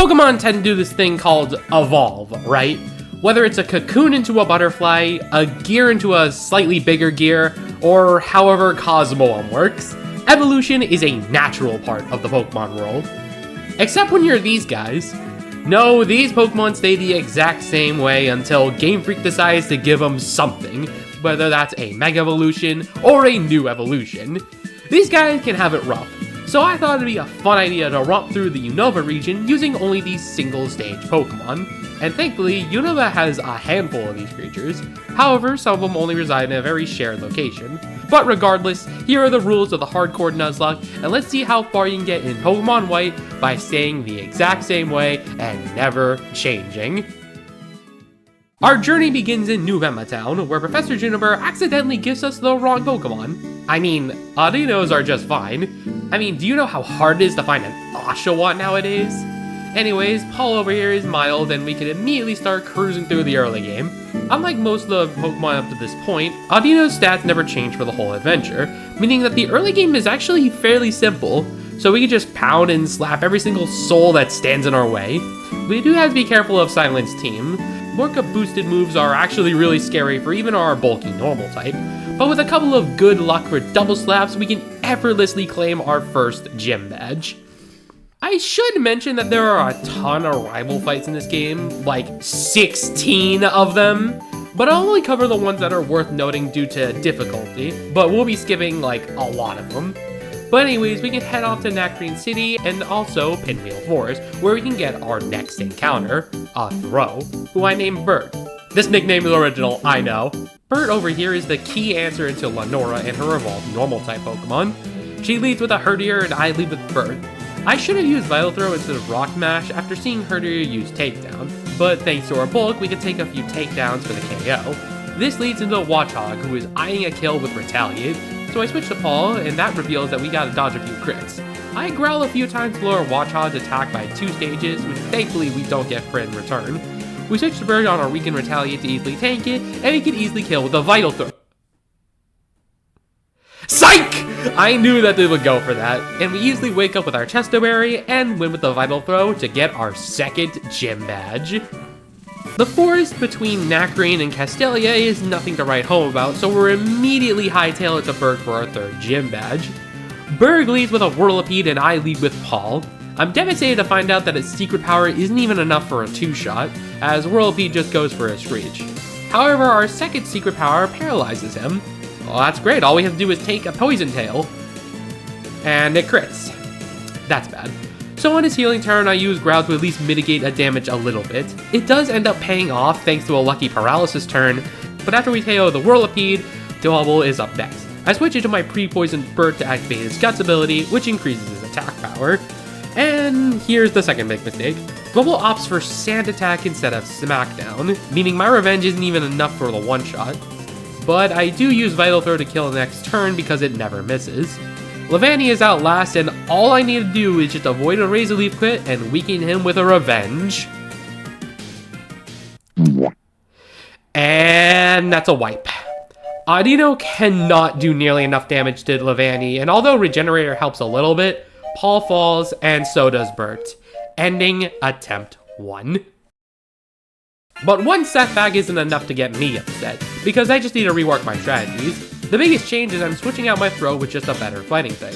Pokemon tend to do this thing called evolve, right? Whether it's a cocoon into a butterfly, a gear into a slightly bigger gear, or however Cosmoem works, evolution is a natural part of the Pokemon world. Except when you're these guys. No, these Pokemon stay the exact same way until Game Freak decides to give them something, whether that's a Mega Evolution or a new evolution. These guys can have it rough, so I thought it'd be a fun idea to romp through the Unova region using only these single-stage Pokemon. And thankfully, Unova has a handful of these creatures. However, some of them only reside in a very shared location. But regardless, here are the rules of the hardcore Nuzlocke, and let's see how far you can get in Pokemon White by staying the exact same way and never changing. Our journey begins in New Vema Town, where Professor Juniper accidentally gives us the wrong Pokemon. I mean, Audinos are just fine. I mean, do you know how hard it is to find an Oshawott nowadays? Anyways, Paul over here is mild, and we can immediately start cruising through the early game. Unlike most of the Pokemon up to this point, Audino's stats never change for the whole adventure, meaning that the early game is actually fairly simple, so we can just pound and slap every single soul that stands in our way. We do have to be careful of Silent's team. Morka boosted moves are actually really scary for even our bulky normal type, but with a couple of good luck for double slaps, we can effortlessly claim our first gym badge. I should mention that there are a ton of rival fights in this game, like 16 of them, but I'll only cover the ones that are worth noting due to difficulty, but we'll be skipping like a lot of them. But anyways, we can head off to Nacrene City and also Pinwheel Forest, where we can get our next encounter, a Throw, who I named Bird. This nickname is original, I know. Bird over here is the key answer into Lenora and her evolved normal type Pokemon. She leads with a Herdier and I lead with Bird. I should have used Vital Throw instead of Rock Mash after seeing Herdier use Takedown, but thanks to our bulk, we can take a few takedowns for the KO. This leads into Watchog, who is eyeing a kill with Retaliate, so I switch to Paul, and that reveals that we gotta dodge a few crits. I growl a few times to lower Watchog's attack by 2 stages, which thankfully we don't get crit in return. We switch to Bird on our weakened Retaliate to easily tank it, and we can easily kill with a Vital Throw. Psych! I knew that they would go for that, and we easily wake up with our Chesto Berry and win with the Vital Throw to get our second gym badge. The forest between Nacrene and Castelia is nothing to write home about, so we're immediately hightail it to Berg for our third gym badge. Berg leads with a Whirlipede and I lead with Paul. I'm devastated to find out that its secret power isn't even enough for a 2-shot, as Whirlipede just goes for a Screech. However, our second secret power paralyzes him. Well, that's great, all we have to do is take a Poison Tail, and it crits. That's bad. So on his healing turn, I use Growl to at least mitigate a damage a little bit. It does end up paying off thanks to a lucky paralysis turn, but after we KO the Whirlipede, Double is up next. I switch into my pre-poisoned Bird to activate his Guts ability, which increases his attack power. And here's the second big mistake. Bubble opts for Sand Attack instead of Smackdown, meaning my revenge isn't even enough for the one-shot. But I do use Vital Throw to kill the next turn because it never misses. Levani is out last, and all I need to do is just avoid a Razor Leaf crit and weaken him with a Revenge. And that's a wipe. Audino cannot do nearly enough damage to Levani, and although Regenerator helps a little bit, Paul falls, and so does Bert, ending attempt 1. But one setback isn't enough to get me upset, because I just need to rework my strategies. The biggest change is I'm switching out my throw with just a better fighting thing.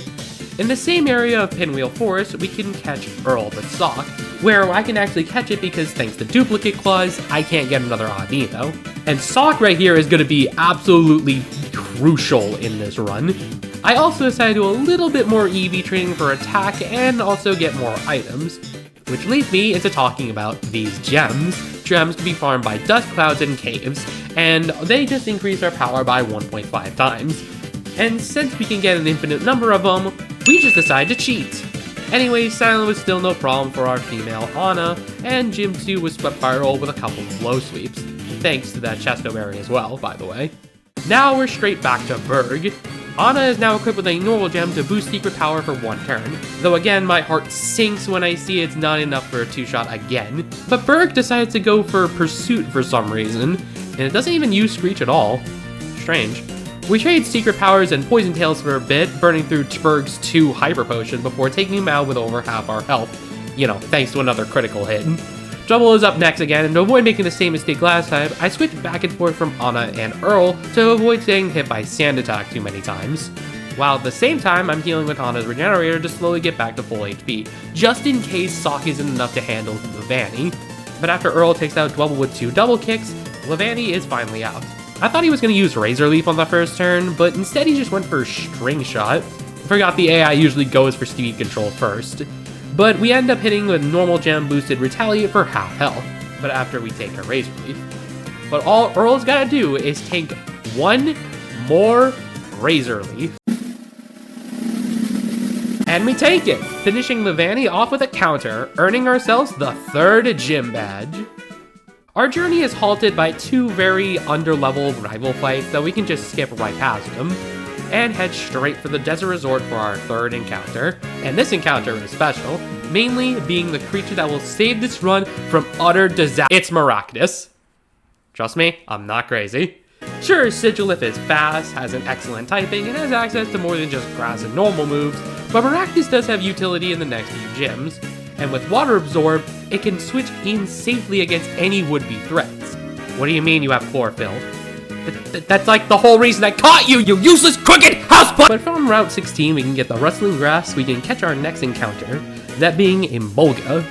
In the same area of Pinwheel Forest, we can catch Earl the Sock, where I can actually catch it because thanks to Duplicate Claws, I can't get another Audino. And Sock right here is going to be absolutely crucial in this run. I also decided to do a little bit more EV training for attack and also get more items, which leads me into talking about these gems. Gems can be farmed by dust clouds and caves, and they just increase our power by 1.5 times. And since we can get an infinite number of them, we just decide to cheat. Anyway, Silent was still no problem for our female Anna, and Gym 2 was swept by Earl with a couple of low sweeps. Thanks to that Chesto Berry as well, by the way. Now we're straight back to Berg. Anna is now equipped with a normal gem to boost secret power for 1 turn, though again my heart sinks when I see it's not enough for a 2-shot again. But Berg decides to go for Pursuit for some reason, and it doesn't even use Screech at all. Strange. We trade secret powers and Poison Tails for a bit, burning through Berg's 2 Hyper Potion before taking him out with over half our health. thanks to another critical hit. Trouble is up next again, and to avoid making the same mistake last time, I switched back and forth from Anna and Earl to avoid getting hit by Sand Attack too many times. While at the same time, I'm healing with Anna's Regenerator to slowly get back to full HP, just in case Sock isn't enough to handle Levani. But after Earl takes out Dwebble with 2 double kicks, Levani is finally out. I thought he was going to use Razor Leaf on the first turn, but instead he just went for String Shot. Forgot the AI usually goes for speed control first. But we end up hitting with normal gem boosted Retaliate for half health, but after we take a Razor Leaf. But all Earl's gotta do is take one more Razor Leaf. And we take it, finishing Levani off with a counter, earning ourselves the 3rd gym badge. Our journey is halted by 2 very underleveled rival fights that we can just skip right past them, and head straight for the Desert Resort for our 3rd encounter. And this encounter is special, mainly being the creature that will save this run from utter disaster. It's Maractus. Trust me, I'm not crazy. Sure, Sigilif is fast, has an excellent typing, and has access to more than just grass and normal moves, but Maractus does have utility in the next few gyms. And with Water Absorb, it can switch in safely against any would-be threats. What do you mean you have Chlorophyll? That's like the whole reason I caught you, you useless crooked houseplant! But from Route 16, we can get the Rustling Grass, we can catch our next encounter, that being Embolga.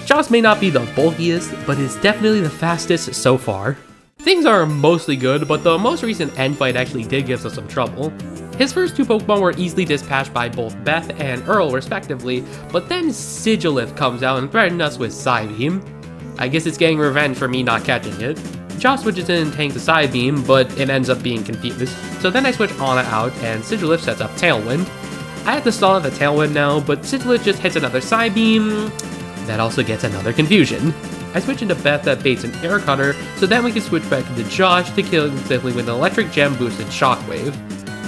Joss may not be the bulkiest, but is definitely the fastest so far. Things are mostly good, but the most recent end fight actually did give us some trouble. His first 2 Pokemon were easily dispatched by both Beth and Earl respectively, but then Sigilif comes out and threatened us with Psybeam. I guess it's getting revenge for me not catching it. Joss switches in and tanks the Psybeam, but it ends up being confused. So then I switch Anna out, and Sigilif sets up Tailwind. I have to stall at the Tailwind now, but Sigilif just hits another Psybeam. That also gets another confusion. I switch into Beth that baits an Air Cutter, so then we can switch back into Josh to kill him simply with an Electric Gem boosted Shockwave,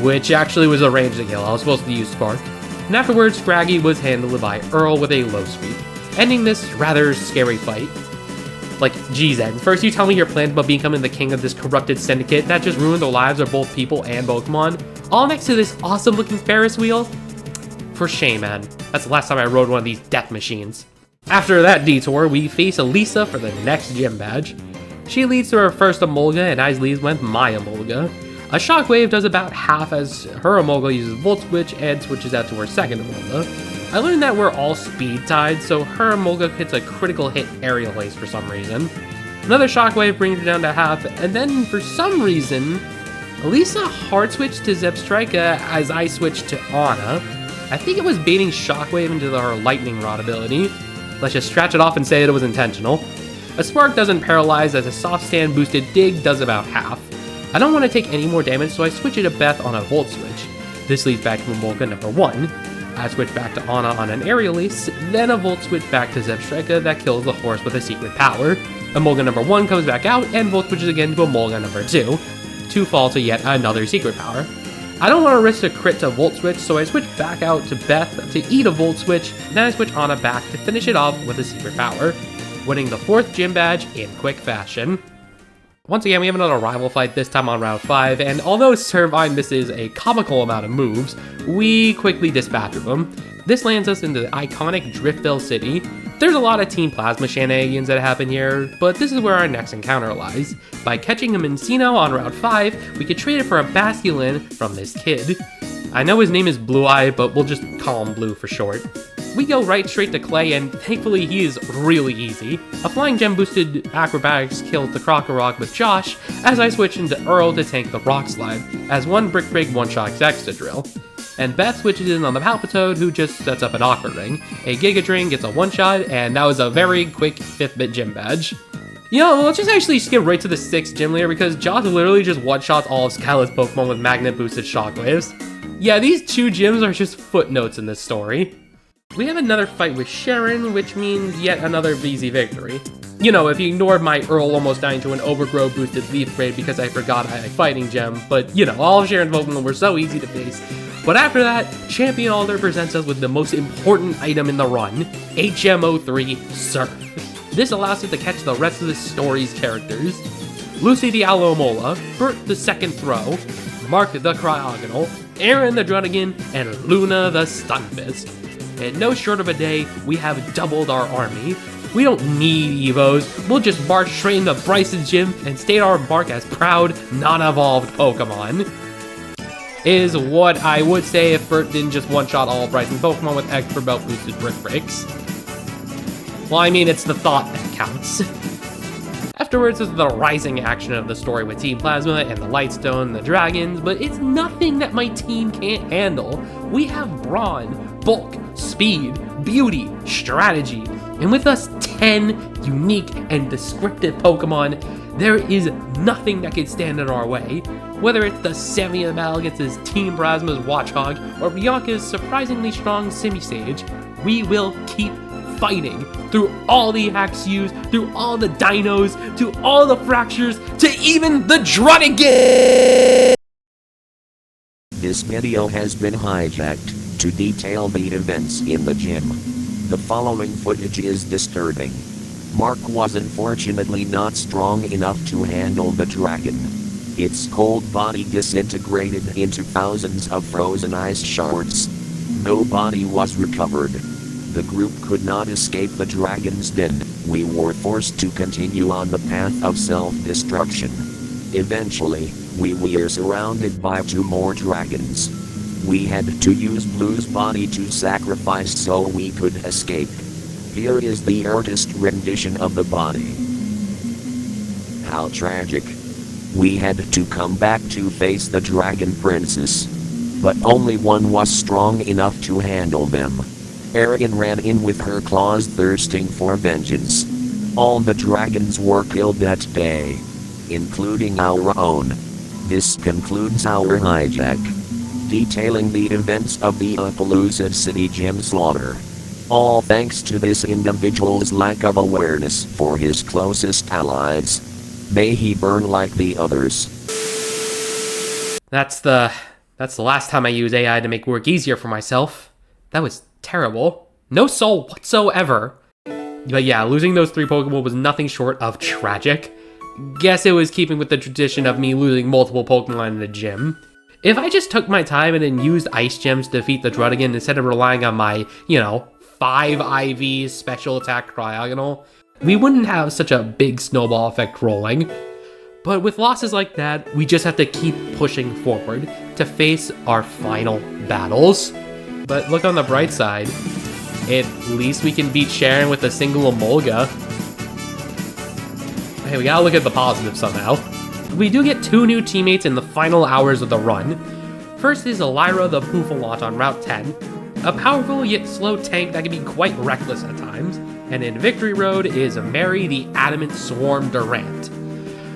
which actually was a ranged kill. I was supposed to use Spark. And afterwards, Scraggy was handled by Earl with a low sweep, ending this rather scary fight. Like, geez, Ed, first you tell me your plans about becoming the king of this corrupted syndicate that just ruined the lives of both people and Pokemon, all next to this awesome looking Ferris wheel? For shame, man. That's the last time I rode one of these death machines. After that detour, we face Elisa for the next gym badge. She leads to her first Emolga, and I leads with my Emolga. A Shockwave does about half as her Emolga uses Volt Switch and switches out to her second Emolga. I learned that we're all speed tied, so her Emolga hits a critical hit Aerial Ace for some reason. Another Shockwave brings her down to half, and then for some reason, Elisa hard switched to Zebstrika as I switched to Anna. I think it was baiting Shockwave into her Lightning Rod ability. Let's just scratch it off and say that it was intentional. A Spark doesn't paralyze as a Soft Stand boosted Dig does about half. I don't want to take any more damage, so I switch it to Beth on a Volt Switch. This leads back to Emolga number 1. I switch back to Anna on an Aerial Ace, then a Volt Switch back to Zebstrika that kills the horse with a secret power. Emolga number 1 comes back out and Volt Switches again to Emolga number 2, to fall to yet another secret power. I don't want to risk a crit to Volt Switch, so I switch back out to Beth to eat a Volt Switch, then I switch Anna back to finish it off with a secret power, winning the 4th gym badge in quick fashion. Once again, we have another rival fight, this time on Route 5, and although Servine misses a comical amount of moves, we quickly dispatch of him. This lands us into the iconic Driftville City. There's a lot of Team Plasma shenanigans that happen here, but this is where our next encounter lies. By catching a Mincino on Route 5, we could trade it for a Basculin from this kid. I know his name is Blue Eye, but we'll just call him Blue for short. We go right straight to Clay, and thankfully he is really easy. A Flying Gem boosted Acrobatics kills the Krokorok with Josh, as I switch into Earl to tank the Rock Slide, as one Brick Break one-shots Extra-Drill. And Beth switches in on the Palpitoad, who just sets up an Aqua Ring. A Giga Drain gets a one-shot, and that was a very quick 5th-bit gym badge. You know, let's just actually skip right to the 6th gym leader, because Josh literally just one-shots all of Skyla's Pokemon with Magnet-boosted Shockwaves. Yeah, these 2 gyms are just footnotes in this story. We have another fight with Sharon, which means yet another easy victory. You know, if you ignored my Earl almost dying to an Overgrow boosted Leaf Braid because I forgot I had a Fighting Gem, but you know, all of Sharon's Pokemon were so easy to face. But after that, Champion Alder presents us with the most important item in the run, HM03 Surf. This allows us to catch the rest of the story's characters. Lucy the Alomola, Bert the Second Throw, Mark the Cryogonal, Aaron the Druddigan, and Luna the Stunfisk. In no short of a day, we have doubled our army. We don't need Evos, we'll just march straight into Bryce's gym and state our mark as proud, non-evolved Pokemon. Is what I would say if Bert didn't just one-shot all Bryce's Pokemon with expert belt boosted Brick Breaks. Well, I mean, it's the thought that counts. Afterwards is the rising action of the story with Team Plasma and the Lightstone and the Dragons, but it's nothing that my team can't handle. We have Brawn, Bulk, Speed, Beauty, Strategy, and with us 10 unique and descriptive Pokemon, there is nothing that can stand in our way. Whether it's the Semian battle against his Team Plasma's Watchog, or Bianca's surprisingly strong Simisage, we will keep fighting through all the hacks used, through all the dinos, to all the fractures, to even the Druddigan! This video has been hijacked to detail the events in the gym. The following footage is disturbing. Mark was unfortunately not strong enough to handle the dragon. Its cold body disintegrated into thousands of frozen ice shards. No body was recovered. The group could not escape the dragon's den. We were forced to continue on the path of self-destruction. Eventually, we were surrounded by 2 more dragons. We had to use Blue's body to sacrifice so we could escape. Here is the artist rendition of the body. How tragic. We had to come back to face the Dragon Princess. But only one was strong enough to handle them. Arian ran in with her claws thirsting for vengeance. All the dragons were killed that day, including our own. This concludes our hijack, detailing the events of the Appaloosa City Gym slaughter. All thanks to this individual's lack of awareness for his closest allies. May he burn like the others. That's the last time I used AI to make work easier for myself. That was terrible. No soul whatsoever. But yeah, losing those 3 Pokemon was nothing short of tragic. Guess it was keeping with the tradition of me losing multiple Pokemon in the gym. If I just took my time and then used Ice Gems to defeat the Druddigan instead of relying on my, 5 IVs special attack Cryogonal, we wouldn't have such a big snowball effect rolling. But with losses like that, we just have to keep pushing forward to face our final battles. But look on the bright side, at least we can beat Sharon with a single Emolga. Hey, we gotta look at the positive somehow. We do get 2 new teammates in the final hours of the run. First is Lyra the Pouffalant on Route 10, a powerful yet slow tank that can be quite reckless at times. And in Victory Road is Mary the Adamant Swarm Durant.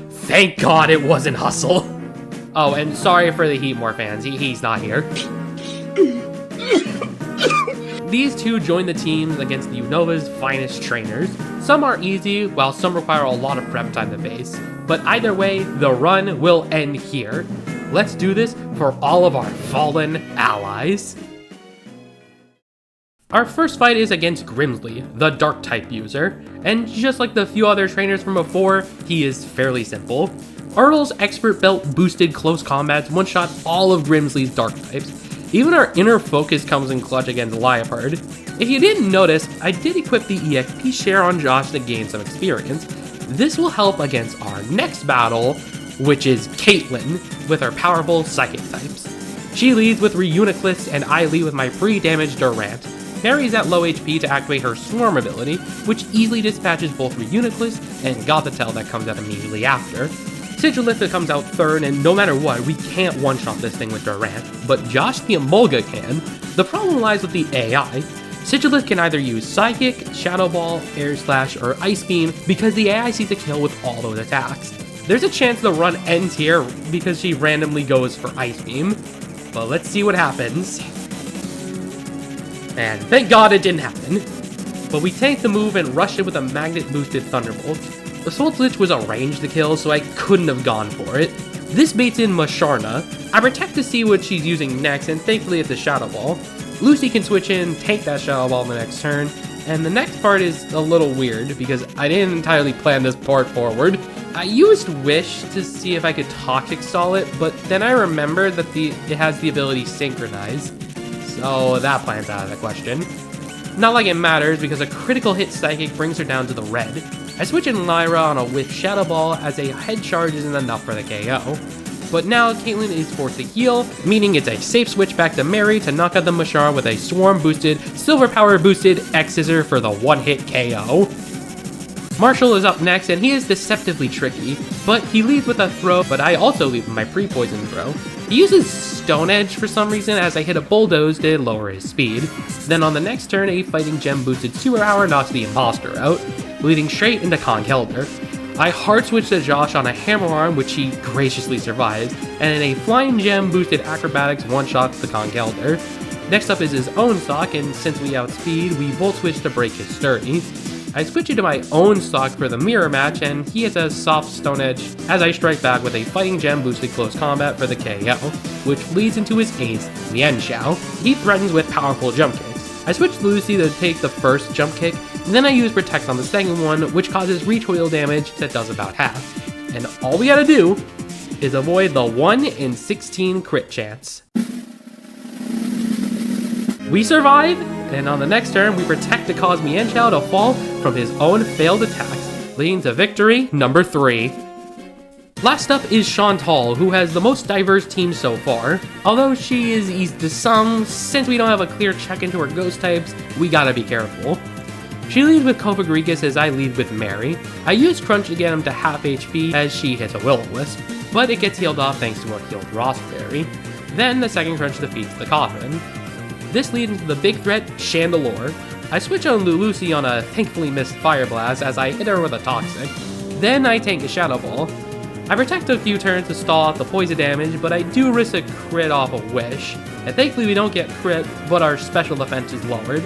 Thank God it wasn't Hustle. Oh, and sorry for the Heatmore fans, he's not here. These 2 join the teams against the Unova's finest trainers. Some are easy, while some require a lot of prep time to face. But either way, the run will end here. Let's do this for all of our fallen allies. Our first fight is against Grimsley, the Dark-type user, and just like the few other trainers from before, he is fairly simple. Artle's Expert Belt boosted close combats one-shot all of Grimsley's Dark types. Even our Inner Focus comes in clutch against Liepard. If you didn't notice, I did equip the EXP share on Josh to gain some experience. This will help against our next battle, which is Caitlyn, with her powerful Psychic types. She leads with Reuniclus, and I lead with my pre-damaged Durant. Mary's at low HP to activate her Swarm ability, which easily dispatches both Reuniclus and Gothitelle that comes out immediately after. Sigilith comes out third, and no matter what, we can't one-shot this thing with Durant, but Josh the Emolga can. The problem lies with the AI. Sigilith can either use Psychic, Shadow Ball, Air Slash, or Ice Beam because the AI sees a kill with all those attacks. There's a chance the run ends here because she randomly goes for Ice Beam, but let's see what happens. And thank God it didn't happen. But we tanked the move and rushed it with a magnet-boosted Thunderbolt. The Soul Glitch was a ranged kill, so I couldn't have gone for it. This baits in Masharna. I protect to see what she's using next, and thankfully it's a Shadow Ball. Lucy can switch in, take that Shadow Ball the next turn, and the next part is a little weird, because I didn't entirely plan this part forward. I used Wish to see if I could Toxic Stall it, but then I remembered that it has the ability Synchronize, so that plan's out of the question. Not like it matters, because a critical hit Psychic brings her down to the red. I switch in Lyra on a Whiff Shadow Ball, as a head charge isn't enough for the KO. But now Caitlyn is forced to heal, meaning it's a safe switch back to Mary to knock out the Mashar with a Swarm boosted, Silver Power boosted X-Scissor for the one-hit KO. Marshall is up next, and he is deceptively tricky, but he leads with a throw, but I also lead with my pre-poison throw. He uses Stone Edge for some reason, as I hit a Bulldoze to lower his speed. Then on the next turn, a Fighting Gem boosted Sewer Hour knocks the Imposter out, leading straight into Conkeldurr. I hard switch to Josh on a Hammer Arm, which he graciously survives, and in a Flying Gem boosted Acrobatics one-shots the Conkeldurr. Next up is his own stock, and since we outspeed, we Volt Switch to break his Sturdy. I switch into my own stock for the mirror match, and he has a soft Stone Edge as I strike back with a Fighting Gem boosted Close Combat for the KO, which leads into his ace, Mienshao. He threatens with powerful jump kicks. I switch Lucy to take the first jump kick, and then I use Protect on the second one, which causes recoil damage that does about half. And all we gotta do is avoid the 1 in 16 crit chance. We survive, and on the next turn, we protect to cause Mienshao to fall from his own failed attacks, leading to victory number 3. Last up is Chantal, who has the most diverse team so far. Although she is easy to some, since we don't have a clear check into her ghost types, we gotta be careful. She leads with Cofagrigus as I lead with Mary. I use Crunch to get him to half HP as she hits a Will-O-Wisp, but it gets healed off thanks to a healed Rossberry. Then the second Crunch defeats the Coffin. This leads into the big threat, Chandelure. I switch on Lucy on a thankfully missed Fire Blast as I hit her with a Toxic. Then I tank a Shadow Ball. I protect a few turns to stall out the poison damage, but I do risk a crit off a Wish. And thankfully we don't get crit, but our special defense is lowered.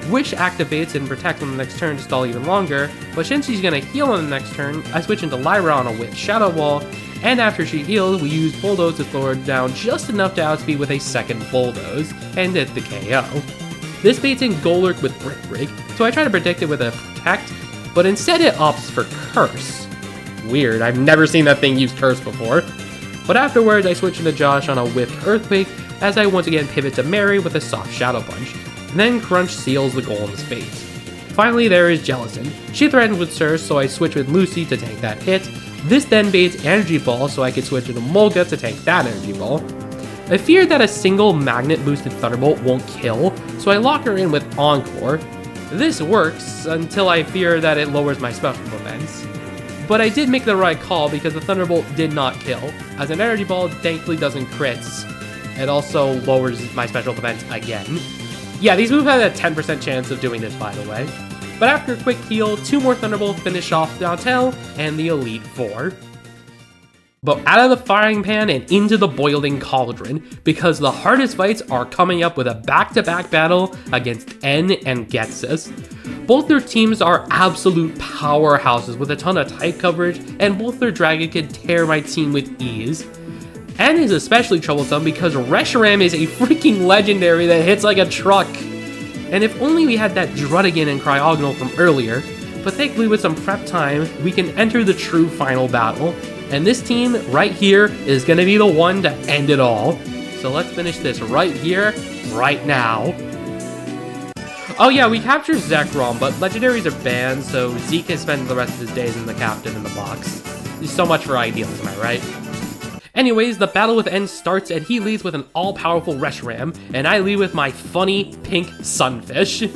Wish activates and protects on the next turn to stall even longer, but since she's gonna heal on the next turn, I switch into Lyra on a Whiff Shadow Ball, and after she heals, we use Bulldoze to slow her down just enough to outspeed with a second Bulldoze, and hit the KO. This baits in Golurk with Brick Break, so I try to predict it with a Protect, but instead it opts for Curse. Weird, I've never seen that thing use Curse before. But afterwards, I switch into Josh on a Whiff Earthquake, as I once again pivot to Mary with a soft Shadow Punch. Then Crunch seals the Golem's fate. Finally, there is Jellicent. She threatens with Surge, so I switch with Lucy to tank that hit. This then baits Energy Ball, so I can switch into Molga to tank that Energy Ball. I fear that a single Magnet-boosted Thunderbolt won't kill, so I lock her in with Encore. This works, until I fear that it lowers my special defense. But I did make the right call because the Thunderbolt did not kill, as an Energy Ball thankfully doesn't crits. It also lowers my special defense again. Yeah, these moves had a 10% chance of doing this, by the way. But after a quick heal, 2 more Thunderbolts finish off Dantel and the Elite Four. But out of the frying pan and into the boiling cauldron, because the hardest fights are coming up with a back-to-back battle against N and Ghetsis. Both their teams are absolute powerhouses with a ton of type coverage, and both their dragon can tear my team with ease. N is especially troublesome because Reshiram is a freaking legendary that hits like a truck. And if only we had that Druddigan and Cryogonal from earlier, but thankfully with some prep time, we can enter the true final battle. And this team right here is gonna be the one to end it all. So let's finish this right here, right now. Oh yeah, we captured Zekrom, but legendaries are banned, so Zeke can spend the rest of his days in the captain in the box. So much for idealism, am I right? Anyways, the battle with N starts and he leads with an all-powerful Reshiram, and I lead with my funny pink Sunfish.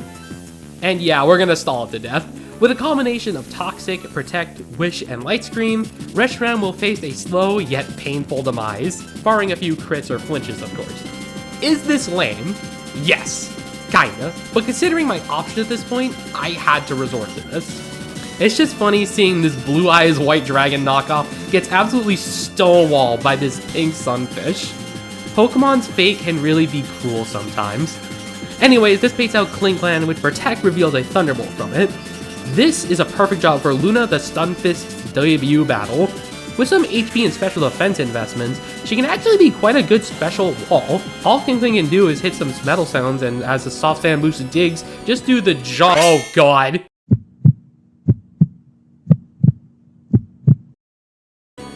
And yeah, we're gonna stall it to death. With a combination of Toxic, Protect, Wish, and Light Scream, Reshiram will face a slow yet painful demise, barring a few crits or flinches, of course. Is this lame? Yes, kinda, but considering my option at this point, I had to resort to this. It's just funny seeing this Blue Eyes White Dragon knockoff gets absolutely stonewalled by this pink Sunfish. Pokemon's fate can really be cruel sometimes. Anyways, this baits out Klinkland, which Protect reveals a Thunderbolt from it. This is a perfect job for Luna the Stunfist's debut battle. With some HP and special defense investments, she can actually be quite a good special wall. All Klinkland can do is hit some metal sounds, and as the soft sand boosted digs, just do the jump. Oh god.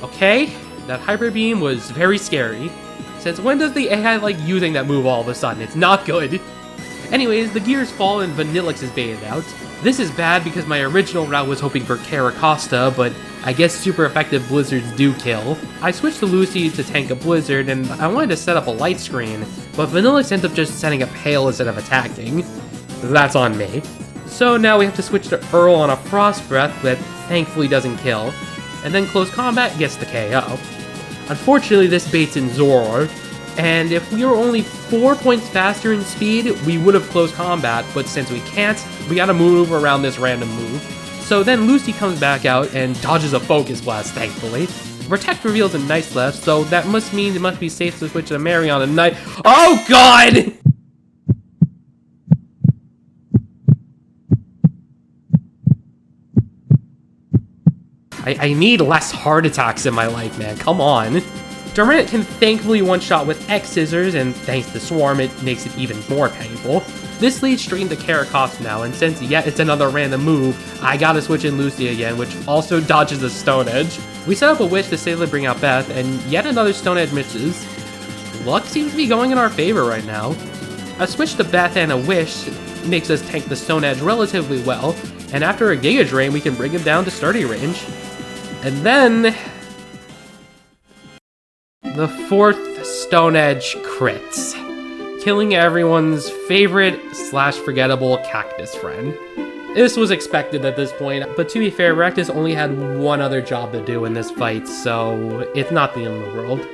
Okay, that Hyper Beam was very scary. Since when does the AI like using that move all of a sudden? It's not good. Anyways, the gears fall and Vanillix is baited out. This is bad because my original route was hoping for Caracosta, but I guess super effective blizzards do kill. I switched to Lucy to tank a blizzard, and I wanted to set up a light screen, but Vanillix ends up just setting up hail instead of attacking. That's on me. So now we have to switch to Earl on a Frost Breath that thankfully doesn't kill, and then Close Combat gets the KO. Unfortunately, this baits in Zoroark, and if we were only 4 points faster in speed, we would have Close Combat, but since we can't, we gotta move around this random move. So then Lucy comes back out and dodges a Focus Blast, thankfully. Protect reveals a Nice left, so that must mean it must be safe to switch to Mary on a Night. Oh god! I need less heart attacks in my life, man. Come on. Durant can thankfully one-shot with X-Scissors, and thanks to Swarm, it makes it even more painful. This leads straight into Caracosta now, and since yet it's another random move, I gotta switch in Lucy again, which also dodges a Stone Edge. We set up a Wish to safely bring out Beth, and yet another Stone Edge misses. Luck seems to be going in our favor right now. A switch to Beth and a Wish makes us tank the Stone Edge relatively well, and after a Giga Drain, we can bring him down to sturdy range. And then the 4th Stone Edge crits, killing everyone's favorite / forgettable cactus friend. This was expected at this point, but to be fair, Rectus only had one other job to do in this fight, so it's not the end of the world.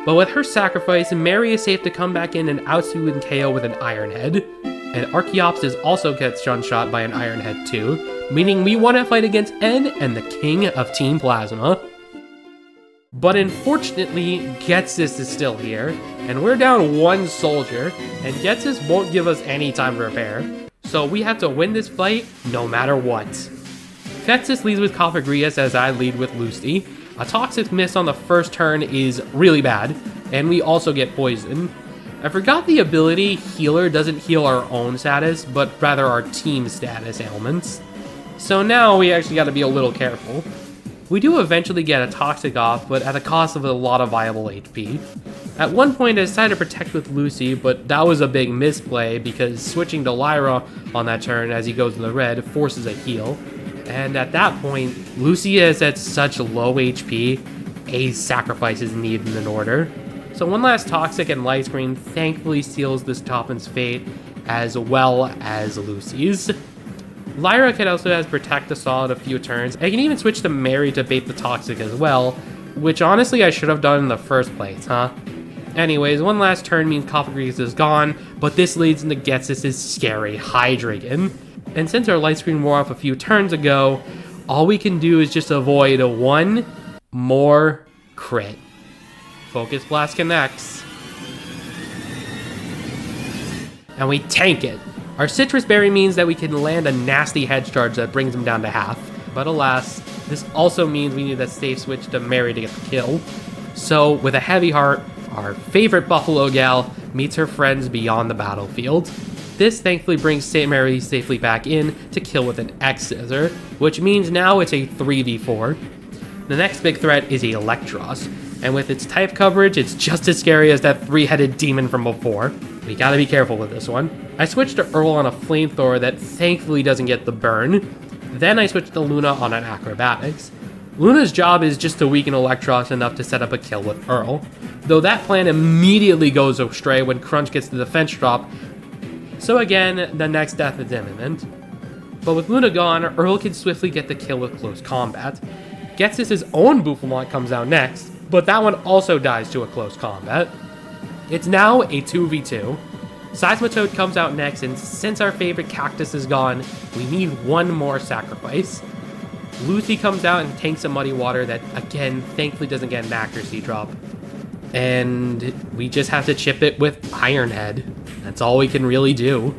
But with her sacrifice, Mary is safe to come back in and outshoot and KO with an Iron Head. And Archaeopsis also gets one-shot by an Iron Head too, meaning we won a fight against N and the king of Team Plasma. But unfortunately, Ghetsis is still here, and we're down 1 soldier, and Ghetsis won't give us any time to repair, so we have to win this fight no matter what. Ghetsis leads with Cofagrius as I lead with Lucy. A Toxic Miss on the first turn is really bad, and we also get poisoned. I forgot the ability Healer doesn't heal our own status, but rather our team status ailments. So now we actually gotta be a little careful. We do eventually get a Toxic off, but at a cost of a lot of viable HP. At one point I decided to protect with Lucy, but that was a big misplay because switching to Lyra on that turn as he goes in the red forces a heal. And at that point, Lucy is at such low HP, a sacrifice is needed in order. So one last Toxic and Light Screen thankfully seals this Toppin's fate, as well as Lucy's. Lyra can also has Protect Assault a few turns. I can even switch to Mary to bait the Toxic as well, which honestly I should have done in the first place, huh? Anyways, one last turn means Cofagrius is gone, but this leads into Ghetsis' scary Hydreigon. And since our Light Screen wore off a few turns ago, all we can do is just avoid one more crit. Focus Blast connects. And we tank it. Our Citrus Berry means that we can land a nasty Hedge Charge that brings him down to half. But alas, this also means we need a safe switch to Mary to get the kill. So, with a heavy heart, our favorite Buffalo Gal meets her friends beyond the battlefield. This thankfully brings St. Mary safely back in to kill with an X-Scissor, which means now it's a 3v4. The next big threat is Electros, and with its type coverage, it's just as scary as that 3-headed demon from before. We gotta be careful with this one. I switched to Earl on a Flamethrower that thankfully doesn't get the burn. Then I switched to Luna on an Acrobatics. Luna's job is just to weaken Electros enough to set up a kill with Earl, though that plan immediately goes astray when Crunch gets the defense drop, so again, the next death is imminent. But with Luna gone, Earl can swiftly get the kill with Close Combat. Ghetsis' own Bouffalmont comes out next, but that one also dies to a Close Combat. It's now a 2v2. Seismitoad comes out next, and since our favorite Cactus is gone, we need one more sacrifice. Lucy comes out and tanks a Muddy Water that, again, thankfully doesn't get an accuracy drop. And we just have to chip it with Iron Head. That's all we can really do.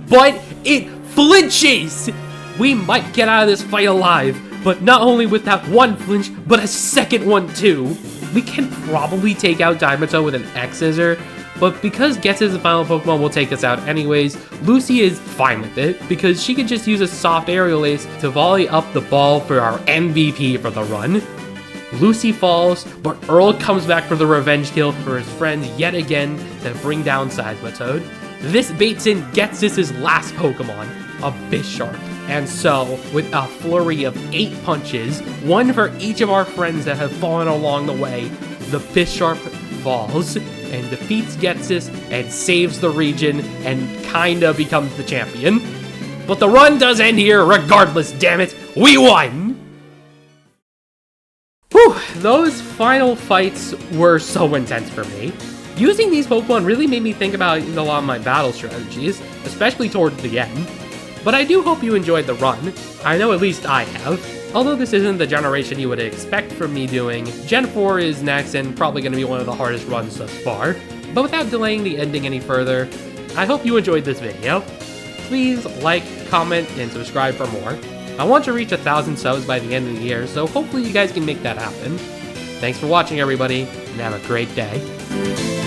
But it flinches! We might get out of this fight alive, but not only with that one flinch, but a second one too. We can probably take out Diamondtoad with an X-Scissor, but because Ghetsis' the final Pokemon will take us out anyways, Lucy is fine with it, because she can just use a soft aerial ace to volley up the ball for our MVP for the run. Lucy falls, but Earl comes back for the revenge kill for his friend yet again to bring down Dangerboatsouth. This baits in Ghetsis' last Pokemon, a Bisharp. And so, with a flurry of 8 punches, one for each of our friends that have fallen along the way, the Bisharp falls and defeats Ghetsis and saves the region and kinda becomes the champion. But the run does end here regardless, damn it! We won! Whew, those final fights were so intense for me. Using these Pokemon really made me think about a lot of my battle strategies, especially towards the end. But I do hope you enjoyed the run. I know at least I have. Although this isn't the generation you would expect from me doing, Gen 4 is next and probably going to be one of the hardest runs thus far. But without delaying the ending any further, I hope you enjoyed this video. Please like, comment, and subscribe for more. I want to reach 1,000 subs by the end of the year, so hopefully you guys can make that happen. Thanks for watching, everybody, and have a great day.